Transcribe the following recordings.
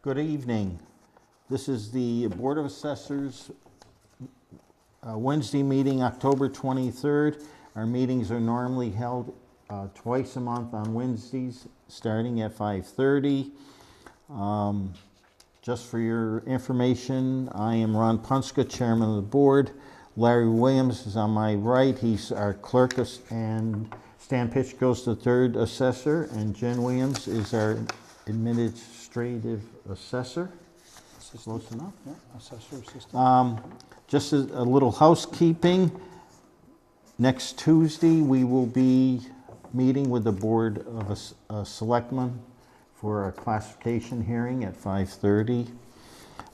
Good evening. This is the Board of Assessors Wednesday meeting, October 23rd. Our meetings are normally held twice a month on Wednesdays, starting at 5:30. Just for your information, I am Ron Punska, Chairman of the Board. Larry Williams is on my right. He's our clerk, and Stan Pitch goes to third assessor, and Jen Williams is our administrative assessor. Close enough. Yeah, assessor assistant. Just a little housekeeping. Next Tuesday, we will be meeting with the Board of Selectmen for a classification hearing at 5:30.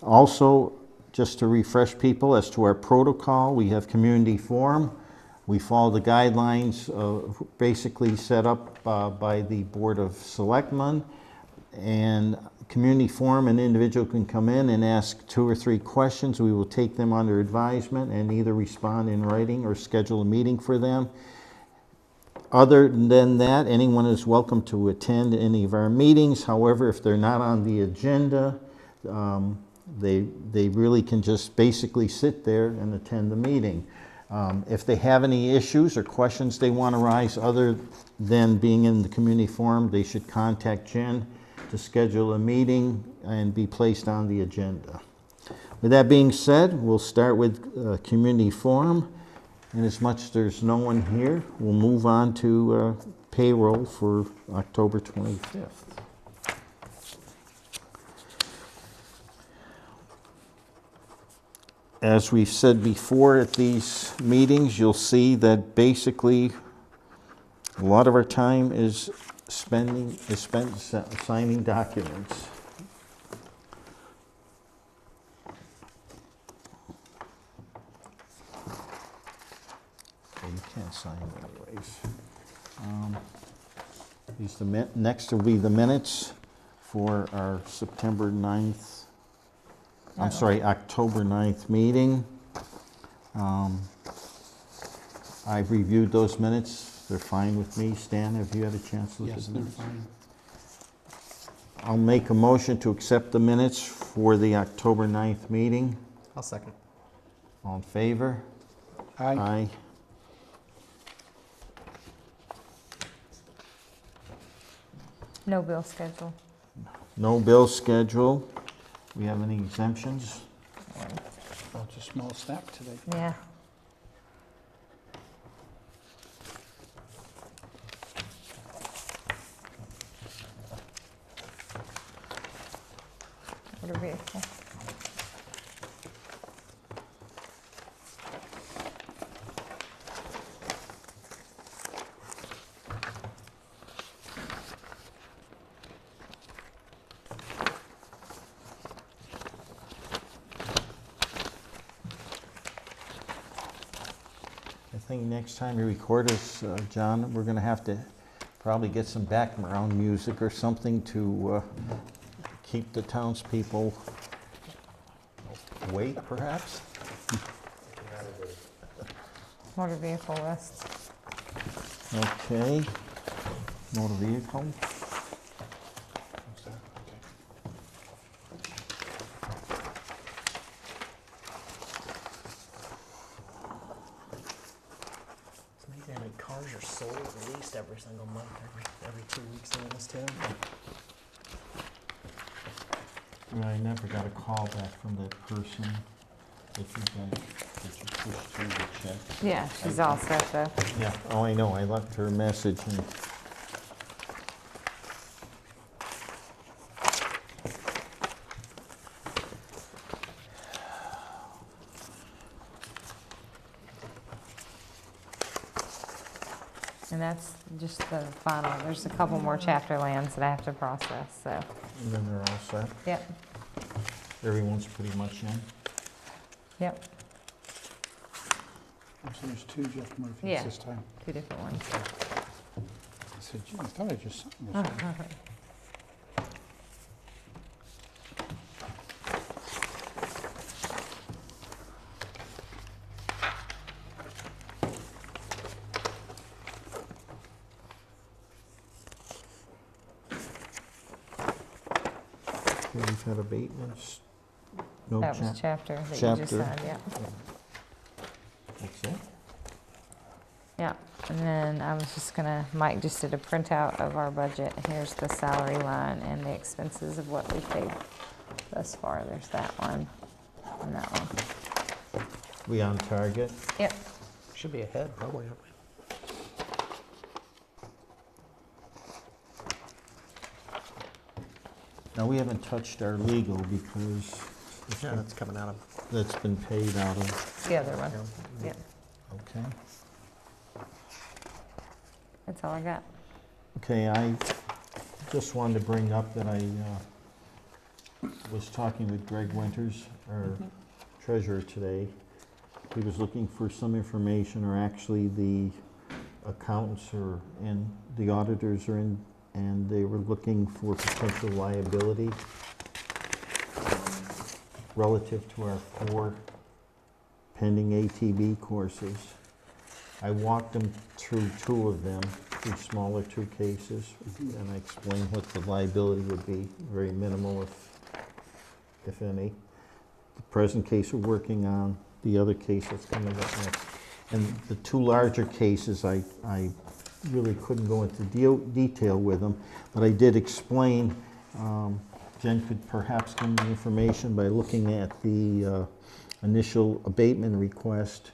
Also, just to refresh people as to our protocol, we have community forum. We follow the guidelines basically set up by the Board of Selectmen. And community forum, an individual can come in and ask 2 or 3 questions. We will take them under advisement and either respond in writing or schedule a meeting for them. Other than that, anyone is welcome to attend any of our meetings. However, if they're not on the agenda, they really can just basically sit there and attend the meeting. If they have any issues or questions they want to raise other than being in the community forum, they should contact Jen to schedule a meeting and be placed on the agenda. With that being said, we'll start with community forum. And as much as there's no one here, we'll move on to payroll for October 25th. As we've said before at these meetings, you'll see that basically a lot of our time is spent signing documents. You can't sign anyways. Next will be the minutes for our September 9th, October 9th meeting. I've reviewed those minutes. They're fine with me. Stan, have you had a chance to look at them? Yes, they're fine. I'll make a motion to accept the minutes for the October 9th meeting. I'll second. All in favor? Aye. Aye. No bill schedule. No bill schedule. We have any exemptions? Oh, it's a small stack today. Yeah. Motor vehicle. I think next time you record us, John, we're going to have to probably get some background music or something to keep the townspeople awake, perhaps? Motor vehicle list. Okay. Motor vehicle. It's amazing how many cars are sold or leased every single month, every 2 weeks in this town. I never got a call back from that person that you pushed through the check. Yeah, she's all set though. Yeah, oh, I know, I left her a message and And that's just the final. There's a couple more chapter lands that I have to process, so. and then they're all set. Yep, Everyone's pretty much in. yep, Oh, so there's 2 Jeff Murphys Yeah. this time. 2 different ones. I said, gee, I thought I just signed this one. Okay, we've had abatements. No That was chapter that you just chapter. signed, yeah. That's it? Yeah, and then I was just gonna, Mike just did a printout of our budget. Here's the salary line and the expenses of what we paid thus far. There's that one and that one. We on target? Yep. Should be ahead, probably, aren't we? Now, we haven't touched our legal because Yeah, that's coming out of. that's been paid out of, The other one. Yep, okay. that's all I got. Okay, I just wanted to bring up that I was talking with Greg Winters, our treasurer, today. He was looking for some information, or actually the accountants and the auditors are in, and they were looking for potential liability relative to our 4 pending ATB courses. I walked them through 2 of them, 2 smaller 2 cases, and I explained what the liability would be, very minimal if any. The present case we're working on, the other case that's coming up next. And the 2 larger cases, I really couldn't go into detail with them, but I did explain, Jen could perhaps give me information by looking at the initial abatement request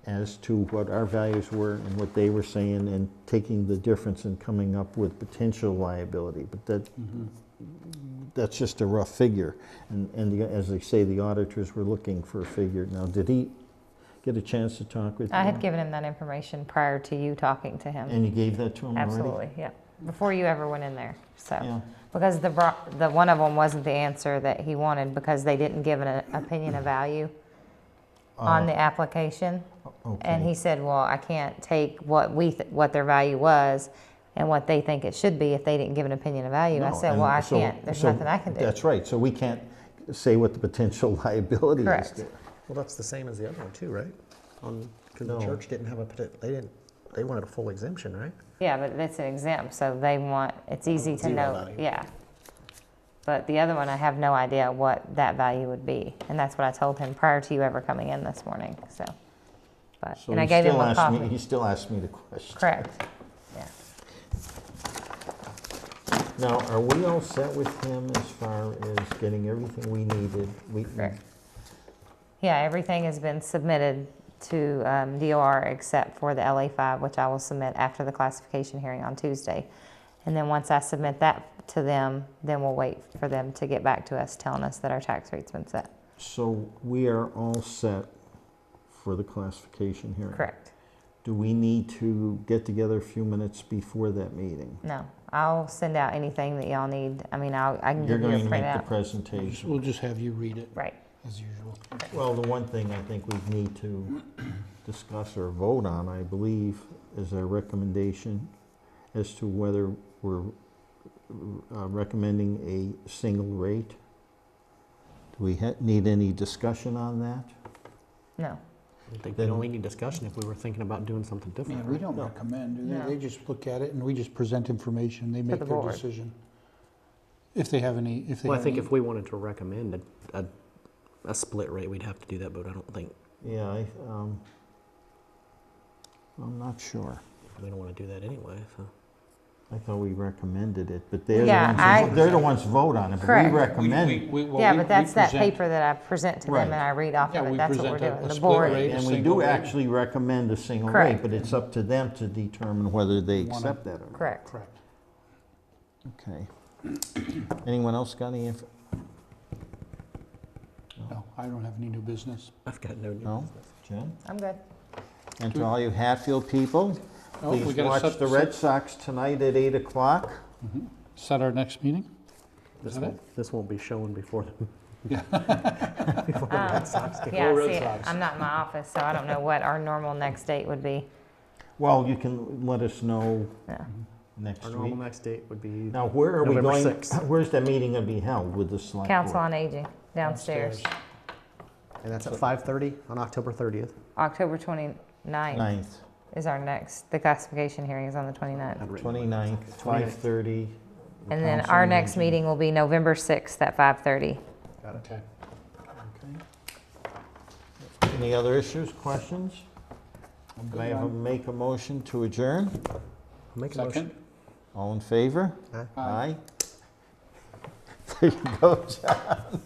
as to what our values were and what they were saying, and taking the difference and coming up with potential liability. But that's just a rough figure. And as they say, the auditors were looking for a figure. Now, did he get a chance to talk with you? I had given him that information prior to you talking to him. And you gave that to him already? Absolutely, yeah, before you ever went in there, so. Yeah. Because the one of them wasn't the answer that he wanted, because they didn't give an opinion of value on the application. And Okay. he said, well, I can't take what their value was and what they think it should be if they didn't give an opinion of value. I No, said, and well, I so- can't, there's so nothing I can do. That's right, so we can't say what the potential liability is. Correct. there. Well, that's the same as the other one too, right? Because No. the church didn't have they wanted a full exemption, right? Yeah, but it's an exempt, so they want, it's easy to Zero know, value. yeah. But the other one, I have no idea what that value would be, and that's what I told him prior to you ever coming in this morning, so. But, So and I he gave him still a asked me- copy. He still asked me the question. Correct, yeah. Now, are we all set with him as far as getting everything we needed? Correct. Yeah, everything has been submitted to DOR except for the LA5, which I will submit after the classification hearing on Tuesday. And then once I submit that to them, then we'll wait for them to get back to us, telling us that our tax rate's been set. So we are all set for the classification hearing? Correct. Do we need to get together a few minutes before that meeting? No, I'll send out anything that y'all need. I mean, I can You're give you a going to make the printout. presentation? We'll just have you read it Right. as usual. Well, the one thing I think we need to discuss or vote on, I believe, is our recommendation as to whether we're recommending a single rate. Do we need any discussion on that? No. I think we'd only need discussion if we were thinking about doing something Yeah, different, we right? don't No. recommend, do they? No. They just look at it and we just present information, they make the their board. decision. If they have any, Well, I think if we wanted to recommend a split rate, we'd have to do that, but I don't think Yeah, I'm not sure. we don't want to do that anyway, so. I thought we recommended it, but they're Yeah, they're the ones who vote on it, but we Correct. recommend. Yeah, but that's that paper that I present to them and Right. I read off Yeah, of it. we That's what we're present a doing. The split board. rate. And we single do rate. actually recommend a single rate, Correct. but it's up to them to determine whether they Wanna- accept that or not. Correct. Correct. Okay. Anyone else got any info? No, I don't have any new business. I've got no new No? business. Jen? I'm good. And to all you Hatfield people, Oh, we please gotta watch set- the Red Sox tonight at 8 o'clock. Set our next meeting? This Is that won't be shown before the Yeah. before the Red Sox game. Yeah, Red see, Sox. I'm not in my office, so I don't know what our normal next date would be. Well, you can let us know Yeah. next Our week. normal next date would be Now, where are we November going? 6th. Where's that meeting going to be held with the select board? Council on Aging downstairs, and that's at 5:30 on October 30th. October 29th 9th, is our next, the classification hearing is on the 29th. I'd written 29th, 5:30 And then council our and next engineer. meeting will be November 6th at 5:30. Okay. Okay. Any other issues, questions? May I make a motion to adjourn? Make a motion. Second? All in favor? Aye. Aye. There you go, John.